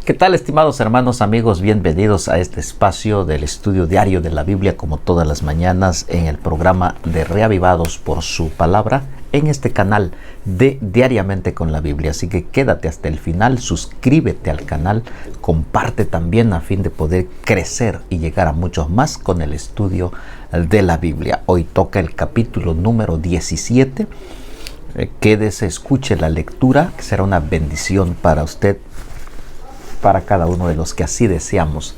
¿Qué tal, estimados hermanos, amigos? Bienvenidos a este espacio del estudio diario de la Biblia, como todas las mañanas en el programa de Reavivados por su palabra, en este canal de Diariamente con la Biblia. Así que quédate hasta el final, suscríbete al canal, comparte también a fin de poder crecer y llegar a muchos más con el estudio de la Biblia. Hoy toca el capítulo número 17. Quédese, escuche la lectura, que será una bendición para usted, para cada uno de los que así deseamos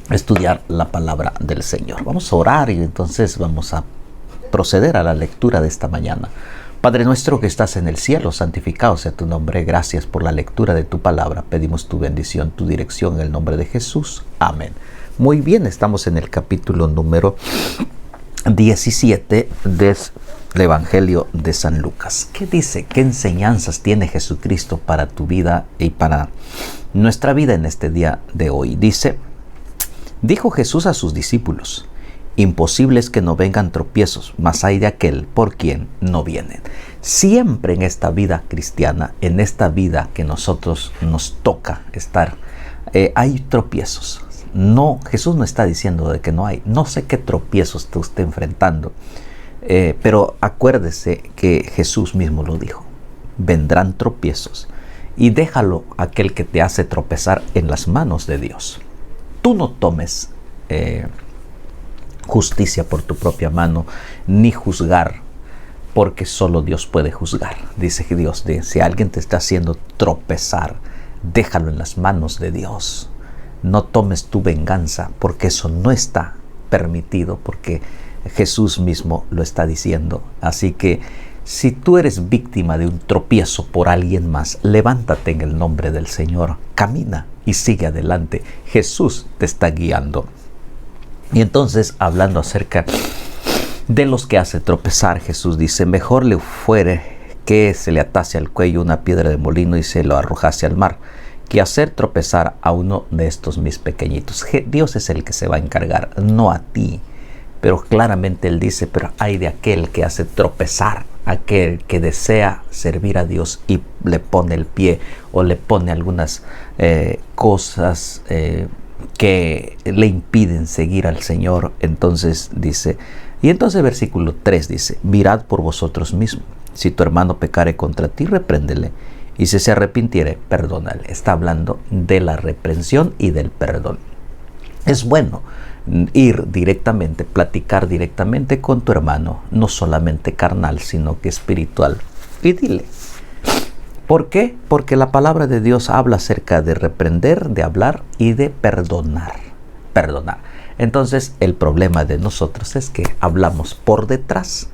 estudiar la palabra del Señor. Vamos a orar y entonces vamos a proceder a la lectura de esta mañana. Padre nuestro que estás en el cielo, santificado sea tu nombre. Gracias por la lectura de tu palabra. Pedimos tu bendición, tu dirección en el nombre de Jesús. Amén. Muy bien, estamos en el capítulo número 17 del Evangelio de San Lucas. ¿Qué dice? ¿Qué enseñanzas tiene Jesucristo para tu vida y para nuestra vida en este día de hoy? Dijo Jesús a sus discípulos: imposible es que no vengan tropiezos, mas hay de aquel por quien no vienen. Siempre en esta vida cristiana, en esta vida que nosotros nos toca estar, hay tropiezos. No, Jesús no está diciendo de que no hay. No sé qué tropiezos te esté enfrentando, pero acuérdese que Jesús mismo lo dijo: vendrán tropiezos, y déjalo aquel que te hace tropezar en las manos de Dios. Tú no tomes justicia por tu propia mano, ni juzgar, porque solo Dios puede juzgar. Dice Dios, si alguien te está haciendo tropezar, déjalo en las manos de Dios. No tomes tu venganza, porque eso no está permitido, porque Jesús mismo lo está diciendo. Así que si tú eres víctima de un tropiezo por alguien más, levántate en el nombre del Señor, camina y sigue adelante. Jesús te está guiando. Y entonces, hablando acerca de los que hace tropezar, Jesús dice: mejor le fuere que se le atase al cuello una piedra de molino y se lo arrojase al mar, que hacer tropezar a uno de estos mis pequeñitos. Dios es el que se va a encargar, no a ti. Pero claramente Él dice: pero hay de aquel que hace tropezar, aquel que desea servir a Dios y le pone el pie o le pone algunas cosas que le impiden seguir al Señor. Entonces dice, y entonces versículo 3 dice: mirad por vosotros mismos, si tu hermano pecare contra ti, repréndele, y si se arrepintiere, perdónale. Está hablando de la reprensión y del perdón. Es bueno ir directamente, platicar directamente con tu hermano, no solamente carnal, sino que espiritual. Y dile. ¿Por qué? Porque la palabra de Dios habla acerca de reprender, de hablar y de perdonar. Perdonar. Entonces, el problema de nosotros es que hablamos por detrás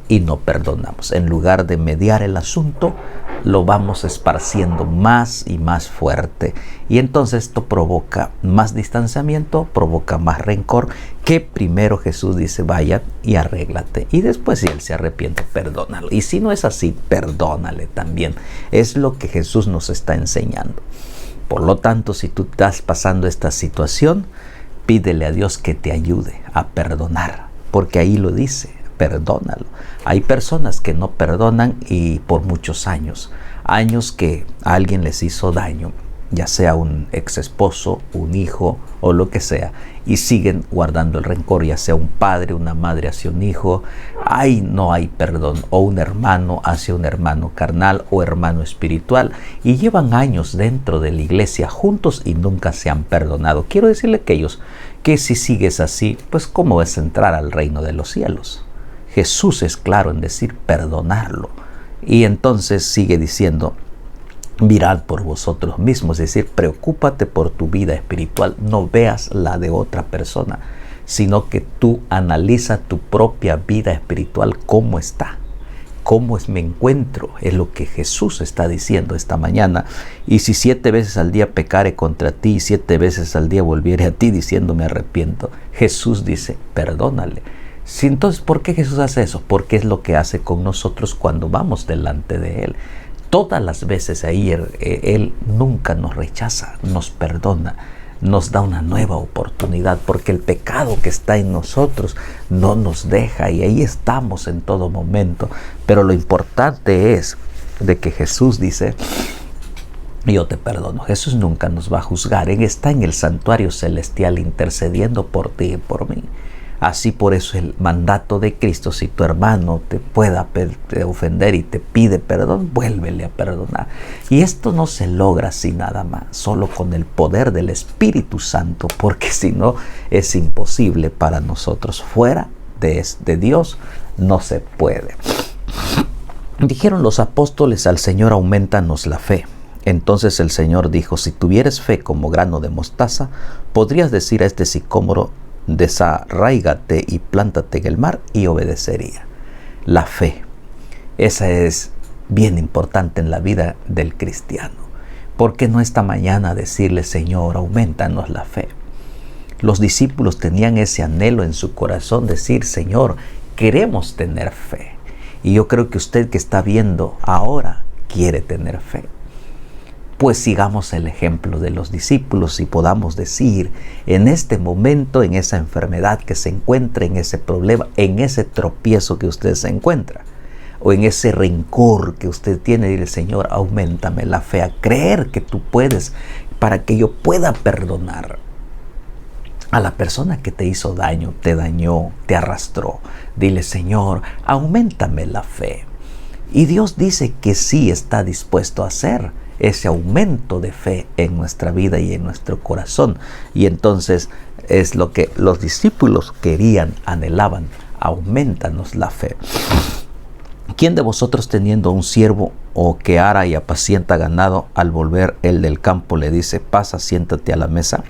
y no perdonamos. En lugar de mediar el asunto, lo vamos esparciendo más y más fuerte. Y entonces esto provoca más distanciamiento, provoca más rencor, que primero Jesús dice: vaya y arréglate. Y después, si él se arrepiente, perdónalo. Y si no es así, perdónale también. Es lo que Jesús nos está enseñando. Por lo tanto, si tú estás pasando esta situación, pídele a Dios que te ayude a perdonar, porque ahí lo dice: perdónalo. Hay personas que no perdonan y por muchos años que a alguien les hizo daño, ya sea un ex esposo, un hijo o lo que sea, y siguen guardando el rencor, ya sea un padre, una madre hacia un hijo. Ahí no hay perdón, o un hermano hacia un hermano carnal o hermano espiritual, y llevan años dentro de la iglesia juntos y nunca se han perdonado. Quiero decirle a aquellos que si sigues así, pues ¿cómo vas a entrar al reino de los cielos? Jesús es claro en decir perdonarlo. Y entonces sigue diciendo: mirad por vosotros mismos, es decir, preocúpate por tu vida espiritual, no veas la de otra persona, sino que tú analiza tu propia vida espiritual, cómo está, cómo me encuentro, es lo que Jesús está diciendo esta mañana. Y si 7 veces al día pecare contra ti, y 7 veces al día volviere a ti diciendo me arrepiento, Jesús dice: perdónale. Sí, entonces, ¿por qué Jesús hace eso? Porque es lo que hace con nosotros cuando vamos delante de Él. Todas las veces ahí Él nunca nos rechaza, nos perdona, nos da una nueva oportunidad, porque el pecado que está en nosotros no nos deja, y ahí estamos en todo momento. Pero lo importante es de que Jesús dice: yo te perdono. Jesús nunca nos va a juzgar. Él está en el santuario celestial intercediendo por ti y por mí. Así por eso el mandato de Cristo, si tu hermano te pueda ofender y te pide perdón, vuélvele a perdonar. Y esto no se logra así nada más, solo con el poder del Espíritu Santo, porque si no es imposible para nosotros. Fuera de Dios no se puede. Dijeron los apóstoles al Señor: aumentanos la fe. Entonces el Señor dijo: si tuvieres fe como grano de mostaza, podrías decir a este sicómoro: desarráigate y plántate en el mar, y obedecería. La fe, esa es bien importante en la vida del cristiano. ¿Por qué no esta mañana decirle: Señor, aumentanos la fe? Los discípulos tenían ese anhelo en su corazón, decir: Señor, queremos tener fe. Y yo creo que usted que está viendo ahora quiere tener fe. Pues sigamos el ejemplo de los discípulos y podamos decir en este momento, en esa enfermedad que se encuentra, en ese problema, en ese tropiezo que usted se encuentra, o en ese rencor que usted tiene, dile: Señor, auméntame la fe a creer que tú puedes, para que yo pueda perdonar a la persona que te hizo daño, te dañó, te arrastró. Dile: Señor, auméntame la fe. Y Dios dice que sí está dispuesto a hacer ese aumento de fe en nuestra vida y en nuestro corazón. Y entonces es lo que los discípulos querían, anhelaban: aumentanos la fe. ¿Quién de vosotros, teniendo un siervo o que ara y apacienta ganado, al volver el del campo le dice: pasa, siéntate a la mesa?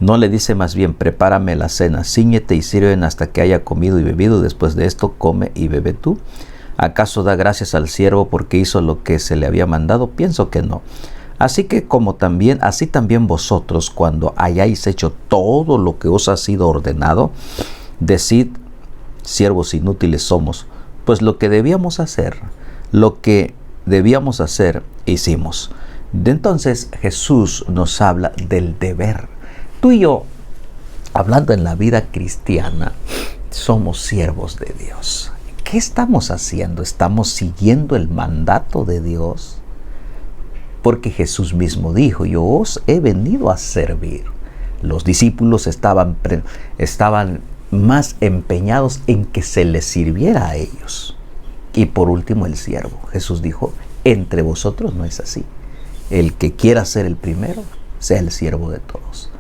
¿No le dice más bien: prepárame la cena, cíñete y sirven hasta que haya comido y bebido, después de esto come y bebe tú? ¿Acaso da gracias al siervo porque hizo lo que se le había mandado? Pienso que no. Así también vosotros, cuando hayáis hecho todo lo que os ha sido ordenado, decid: siervos inútiles somos, pues lo que debíamos hacer, hicimos. Entonces Jesús nos habla del deber. Tú y yo, hablando en la vida cristiana, somos siervos de Dios. ¿Qué estamos haciendo? ¿Estamos siguiendo el mandato de Dios? Porque Jesús mismo dijo: yo os he venido a servir. Los discípulos estaban más empeñados en que se les sirviera a ellos. Y por último, el siervo. Jesús dijo: entre vosotros no es así. El que quiera ser el primero, sea el siervo de todos.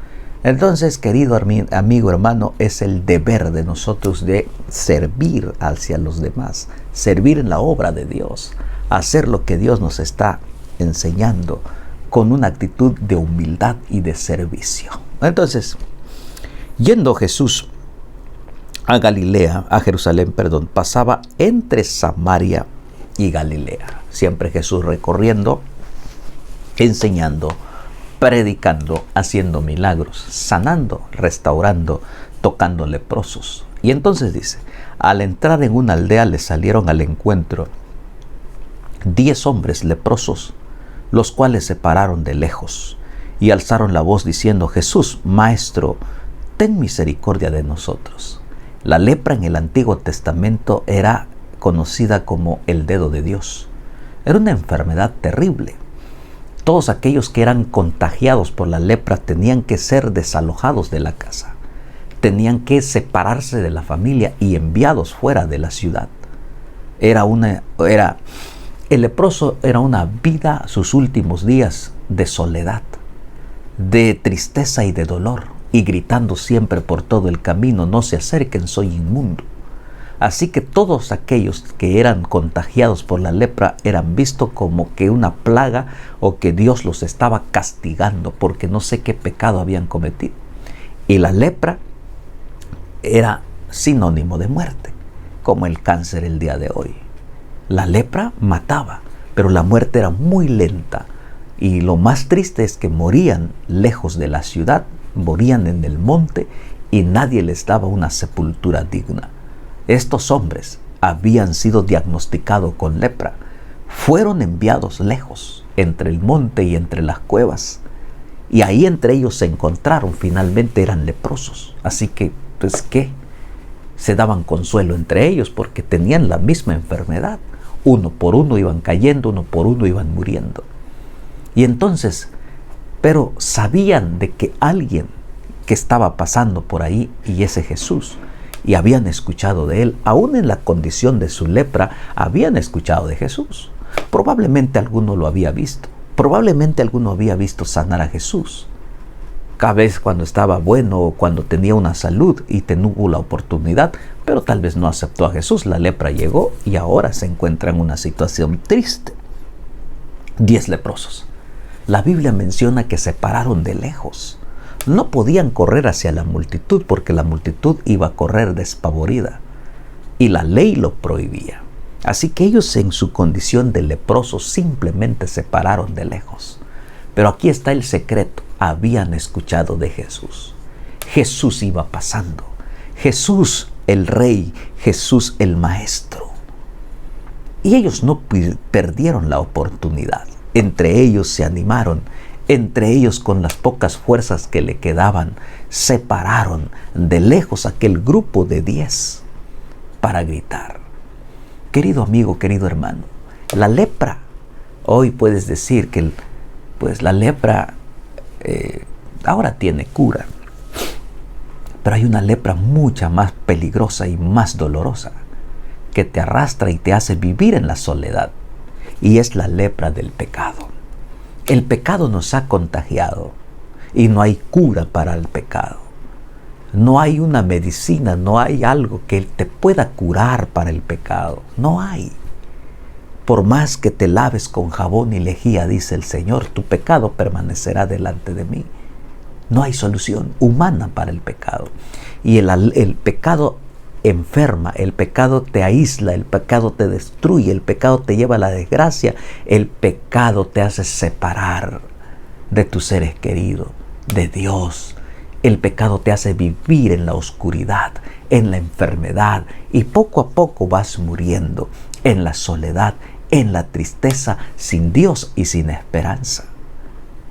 Entonces, querido amigo, hermano, es el deber de nosotros de servir hacia los demás, servir en la obra de Dios, hacer lo que Dios nos está enseñando con una actitud de humildad y de servicio. Entonces, yendo Jesús a Jerusalén, pasaba entre Samaria y Galilea. Siempre Jesús recorriendo, enseñando, predicando, haciendo milagros, sanando, restaurando, tocando leprosos. Y entonces dice: al entrar en una aldea le salieron al encuentro 10 hombres leprosos, los cuales se pararon de lejos y alzaron la voz diciendo: Jesús, Maestro, ten misericordia de nosotros. La lepra en el Antiguo Testamento era conocida como el dedo de Dios. Era una enfermedad terrible. Todos aquellos que eran contagiados por la lepra tenían que ser desalojados de la casa. Tenían que separarse de la familia y enviados fuera de la ciudad. El leproso era una vida, sus últimos días, de soledad, de tristeza y de dolor, y gritando siempre por todo el camino: no se acerquen, soy inmundo. Así que todos aquellos que eran contagiados por la lepra eran vistos como que una plaga, o que Dios los estaba castigando porque no sé qué pecado habían cometido. Y la lepra era sinónimo de muerte, como el cáncer el día de hoy. La lepra mataba, pero la muerte era muy lenta. Y lo más triste es que morían lejos de la ciudad, morían en el monte, y nadie les daba una sepultura digna. Estos hombres habían sido diagnosticados con lepra. Fueron enviados lejos, entre el monte y entre las cuevas. Y ahí entre ellos se encontraron, finalmente eran leprosos. Así que, pues, ¿qué? Se daban consuelo entre ellos porque tenían la misma enfermedad. Uno por uno iban cayendo, uno por uno iban muriendo. Y entonces, pero sabían de que alguien que estaba pasando por ahí, y ese Jesús, y habían escuchado de él, aún en la condición de su lepra, habían escuchado de Jesús. Probablemente alguno lo había visto, probablemente alguno había visto sanar a Jesús. Cada vez cuando estaba bueno o cuando tenía una salud y tuvo la oportunidad, pero tal vez no aceptó a Jesús. La lepra llegó y ahora se encuentra en una situación triste. 10 leprosos. La Biblia menciona que se pararon de lejos. No podían correr hacia la multitud porque la multitud iba a correr despavorida y la ley lo prohibía. Así que ellos, en su condición de leprosos, simplemente se pararon de lejos. Pero aquí está el secreto. Habían escuchado de Jesús. Jesús iba pasando. Jesús el Rey, Jesús el Maestro. Y ellos no perdieron la oportunidad. Entre ellos se animaron. Entre ellos, con las pocas fuerzas que le quedaban, separaron de lejos aquel grupo de 10 para gritar. Querido amigo, querido hermano, la lepra, hoy puedes decir que pues la lepra ahora tiene cura, pero hay una lepra mucha más peligrosa y más dolorosa que te arrastra y te hace vivir en la soledad, y es la lepra del pecado. El pecado nos ha contagiado y no hay cura para el pecado. No hay una medicina, no hay algo que te pueda curar para el pecado. No hay. Por más que te laves con jabón y lejía, dice el Señor, tu pecado permanecerá delante de mí. No hay solución humana para el pecado. Y el pecado enferma, el pecado te aísla, el pecado te destruye, el pecado te lleva a la desgracia, el pecado te hace separar de tus seres queridos, de Dios. El pecado te hace vivir en la oscuridad, en la enfermedad, y poco a poco vas muriendo en la soledad, en la tristeza, sin Dios y sin esperanza.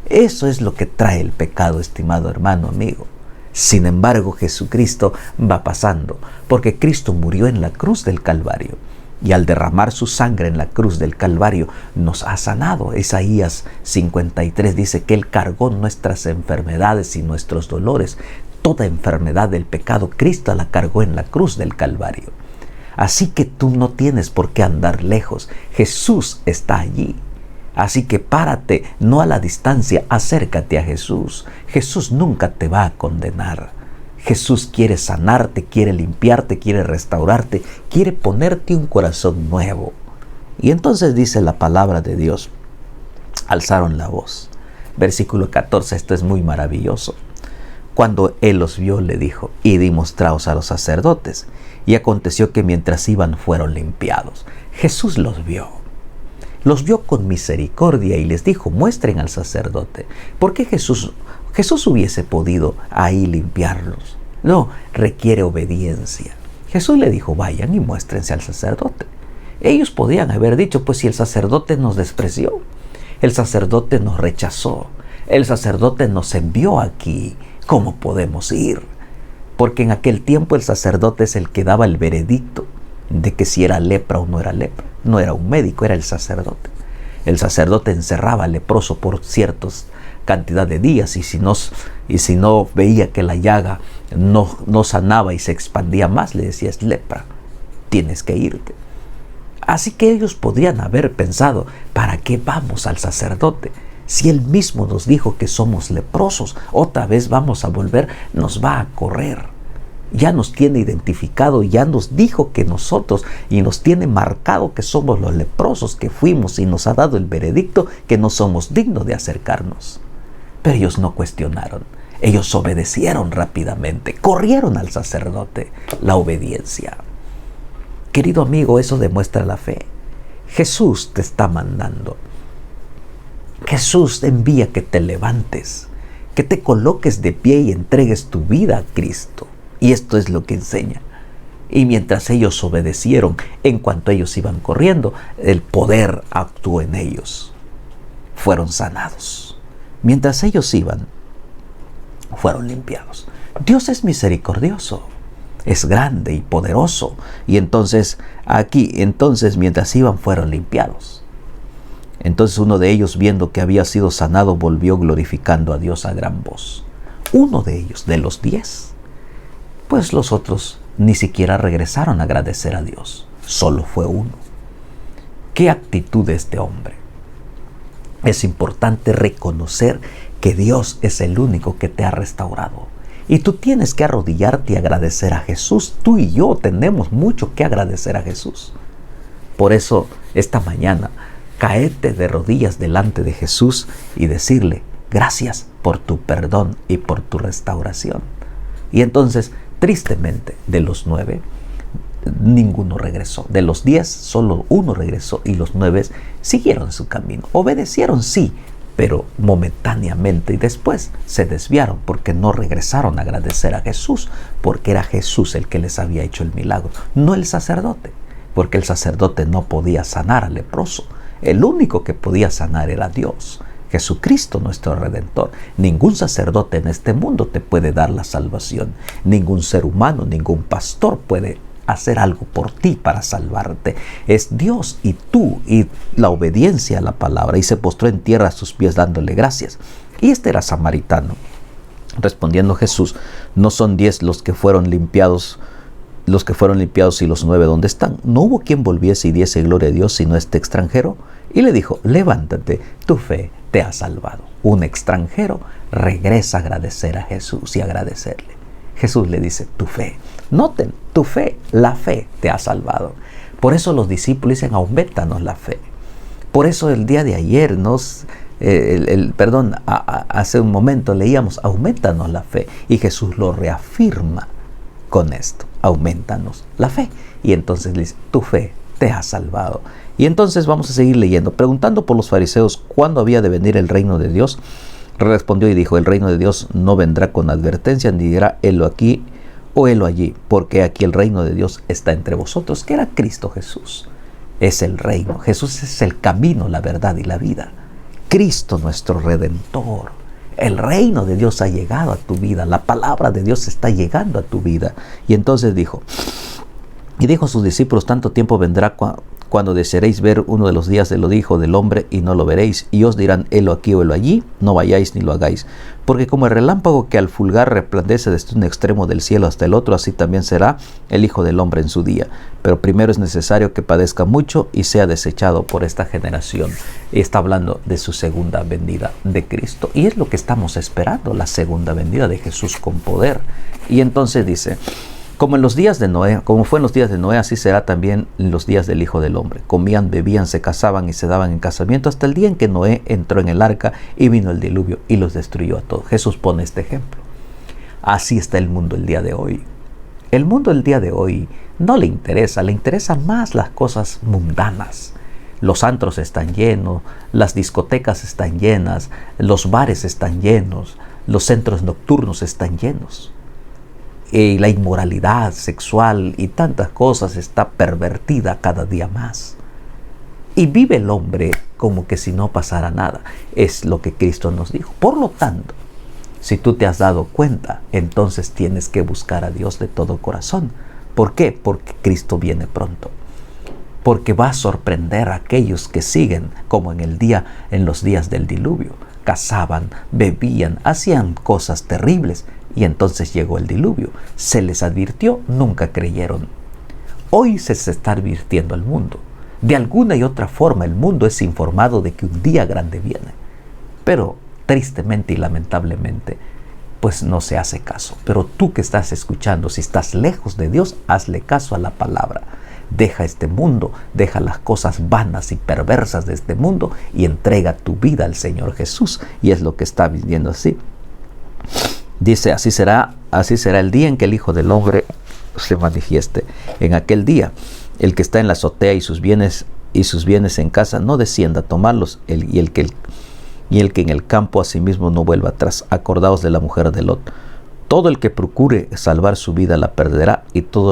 Eso es lo que trae el pecado, estimado hermano, amigo. Sin embargo, Jesucristo va pasando, porque Cristo murió en la cruz del Calvario, y al derramar su sangre en la cruz del Calvario nos ha sanado. Isaías 53 dice que Él cargó nuestras enfermedades y nuestros dolores. Toda enfermedad del pecado, Cristo la cargó en la cruz del Calvario. Así que tú no tienes por qué andar lejos. Jesús está allí. Así que párate, no a la distancia, acércate a Jesús. Jesús nunca te va a condenar. Jesús quiere sanarte, quiere limpiarte, quiere restaurarte, quiere ponerte un corazón nuevo. Y entonces dice la palabra de Dios, alzaron la voz. Versículo 14, esto es muy maravilloso. Cuando Él los vio, le dijo, id y mostraos a los sacerdotes. Y aconteció que mientras iban, fueron limpiados. Jesús los vio con misericordia y les dijo, muestren al sacerdote. ¿Por qué Jesús hubiese podido ahí limpiarlos? No, requiere obediencia. Jesús le dijo, vayan y muéstrense al sacerdote. Ellos podían haber dicho, pues si el sacerdote nos despreció, el sacerdote nos rechazó, el sacerdote nos envió aquí, ¿cómo podemos ir? Porque en aquel tiempo el sacerdote es el que daba el veredicto de que si era lepra o no era lepra. No era un médico, era el sacerdote. El sacerdote encerraba al leproso por ciertos cantidad de días, y si no veía que la llaga no sanaba y se expandía más, le decía, es lepra, tienes que irte. Así que ellos podrían haber pensado, ¿para qué vamos al sacerdote? Si Él mismo nos dijo que somos leprosos, otra vez vamos a volver, nos va a correr. Ya nos tiene identificado, ya nos dijo que nosotros, y nos tiene marcado que somos los leprosos que fuimos, y nos ha dado el veredicto que no somos dignos de acercarnos. Pero ellos no cuestionaron, ellos obedecieron rápidamente, corrieron al sacerdote. La obediencia. Querido amigo, eso demuestra la fe. Jesús te está mandando. Jesús envía que te levantes, que te coloques de pie y entregues tu vida a Cristo. Y esto es lo que enseña. Y mientras ellos obedecieron, en cuanto ellos iban corriendo, el poder actuó en ellos. Fueron sanados. Mientras ellos iban, fueron limpiados. Dios es misericordioso, es grande y poderoso. Y entonces, mientras iban, fueron limpiados. Entonces uno de ellos, viendo que había sido sanado, volvió glorificando a Dios a gran voz. Uno de ellos, de los 10. Pues los otros ni siquiera regresaron a agradecer a Dios. Solo fue uno. ¿Qué actitud de este hombre? Es importante reconocer que Dios es el único que te ha restaurado. Y tú tienes que arrodillarte y agradecer a Jesús. Tú y yo tenemos mucho que agradecer a Jesús. Por eso, esta mañana, caete de rodillas delante de Jesús y decirle, gracias por tu perdón y por tu restauración. Y entonces, tristemente, de los 9, ninguno regresó. De los 10, solo uno regresó y los 9 siguieron su camino. Obedecieron, sí, pero momentáneamente, y después se desviaron porque no regresaron a agradecer a Jesús, porque era Jesús el que les había hecho el milagro, no el sacerdote, porque el sacerdote no podía sanar al leproso. El único que podía sanar era Dios, Jesucristo nuestro Redentor. Ningún sacerdote en este mundo te puede dar la salvación. Ningún ser humano, ningún pastor puede hacer algo por ti para salvarte. Es Dios y tú y la obediencia a la palabra. Y se postró en tierra a sus pies dándole gracias. Y este era samaritano. Respondiendo Jesús, ¿no son 10 los que fueron limpiados y los 9 dónde están? ¿No hubo quien volviese y diese gloria a Dios sino este extranjero? Y le dijo, levántate, tu fe te ha salvado. Un extranjero regresa a agradecer a Jesús y agradecerle. Jesús le dice, tu fe. Noten, tu fe, la fe te ha salvado. Por eso los discípulos dicen, aumentanos la fe. Por eso el día de ayer hace un momento leíamos, aumentanos la fe. Y Jesús lo reafirma con esto, aumentanos la fe. Y entonces le dice, tu fe te ha salvado. Y entonces vamos a seguir leyendo. Preguntando por los fariseos cuándo había de venir el reino de Dios, respondió y dijo, el reino de Dios no vendrá con advertencia, ni dirá, helo aquí o helo allí, porque aquí el reino de Dios está entre vosotros, que era Cristo Jesús. Es el reino. Jesús es el camino, la verdad y la vida. Cristo nuestro Redentor. El reino de Dios ha llegado a tu vida. La palabra de Dios está llegando a tu vida. Y entonces dijo a sus discípulos, tanto tiempo vendrá cuando desearéis ver uno de los días de lo Hijo del Hombre y no lo veréis, y os dirán, helo aquí o helo allí, no vayáis ni lo hagáis. Porque como el relámpago que al fulgar resplandece desde un extremo del cielo hasta el otro, así también será el Hijo del Hombre en su día. Pero primero es necesario que padezca mucho y sea desechado por esta generación. Y está hablando de su segunda venida de Cristo. Y es lo que estamos esperando, la segunda venida de Jesús con poder. Y entonces dice, como fue en los días de Noé, así será también en los días del Hijo del Hombre. Comían, bebían, se casaban y se daban en casamiento hasta el día en que Noé entró en el arca y vino el diluvio y los destruyó a todos. Jesús pone este ejemplo. Así está el mundo el día de hoy. El mundo el día de hoy no le interesa más las cosas mundanas. Los antros están llenos, las discotecas están llenas, los bares están llenos, los centros nocturnos están llenos. Y la inmoralidad sexual y tantas cosas está pervertida cada día más. Y vive el hombre como que si no pasara nada. Es lo que Cristo nos dijo. Por lo tanto, si tú te has dado cuenta, entonces tienes que buscar a Dios de todo corazón. ¿Por qué? Porque Cristo viene pronto. Porque va a sorprender a aquellos que siguen como en los días del diluvio. Cazaban, bebían, hacían cosas terribles. Y entonces llegó el diluvio. Se les advirtió, nunca creyeron. Hoy se está advirtiendo al mundo. De alguna y otra forma el mundo es informado de que un día grande viene. Pero tristemente y lamentablemente, pues no se hace caso. Pero tú que estás escuchando, si estás lejos de Dios, hazle caso a la palabra. Deja este mundo, deja las cosas vanas y perversas de este mundo y entrega tu vida al Señor Jesús. Y es lo que está viviendo así. Dice, así será el día en que el Hijo del Hombre se manifieste. En aquel día, el que está en la azotea y sus bienes en casa no descienda a tomarlos, y el que en el campo asimismo no vuelva atrás. Acordaos de la mujer de Lot. Todo el que procure salvar su vida la perderá, y todo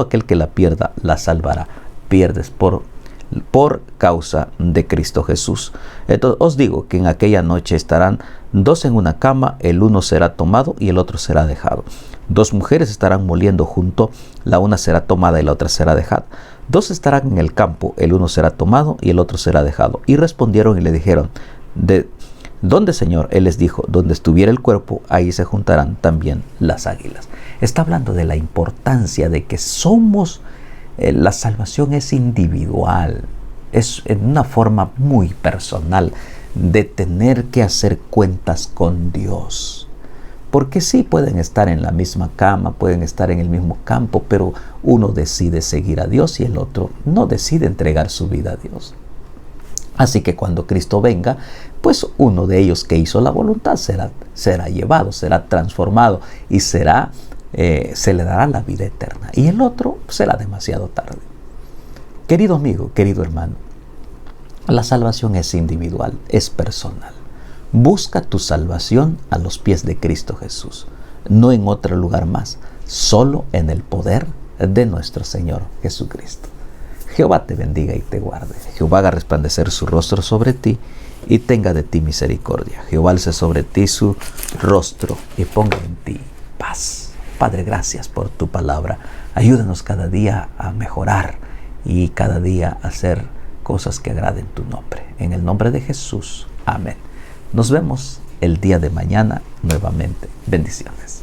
aquel que la pierda la salvará. Pierdes por causa de Cristo Jesús. Entonces os digo que en aquella noche estarán 2 en una cama, el uno será tomado y el otro será dejado. 2 mujeres estarán moliendo junto, la una será tomada y la otra será dejada. 2 estarán en el campo, el uno será tomado y el otro será dejado. Y respondieron y le dijeron, ¿de dónde, Señor? Él les dijo, donde estuviera el cuerpo, ahí se juntarán también las águilas. Está hablando de la importancia de que la salvación es individual, es en una forma muy personal de tener que hacer cuentas con Dios. Porque sí pueden estar en la misma cama, pueden estar en el mismo campo, pero uno decide seguir a Dios y el otro no decide entregar su vida a Dios. Así que cuando Cristo venga, pues uno de ellos que hizo la voluntad será llevado, será transformado y se le dará la vida eterna. Y el otro será demasiado tarde. Querido amigo, querido hermano, la salvación es individual, es personal. Busca tu salvación a los pies de Cristo Jesús, no en otro lugar más, solo en el poder de nuestro Señor Jesucristo. Jehová te bendiga y te guarde. Jehová haga resplandecer su rostro sobre ti y tenga de ti misericordia. Jehová alce sobre ti su rostro y ponga en ti paz. Padre, gracias por tu palabra. Ayúdanos cada día a mejorar y cada día a hacer cosas que agraden tu nombre. En el nombre de Jesús. Amén. Nos vemos el día de mañana nuevamente. Bendiciones.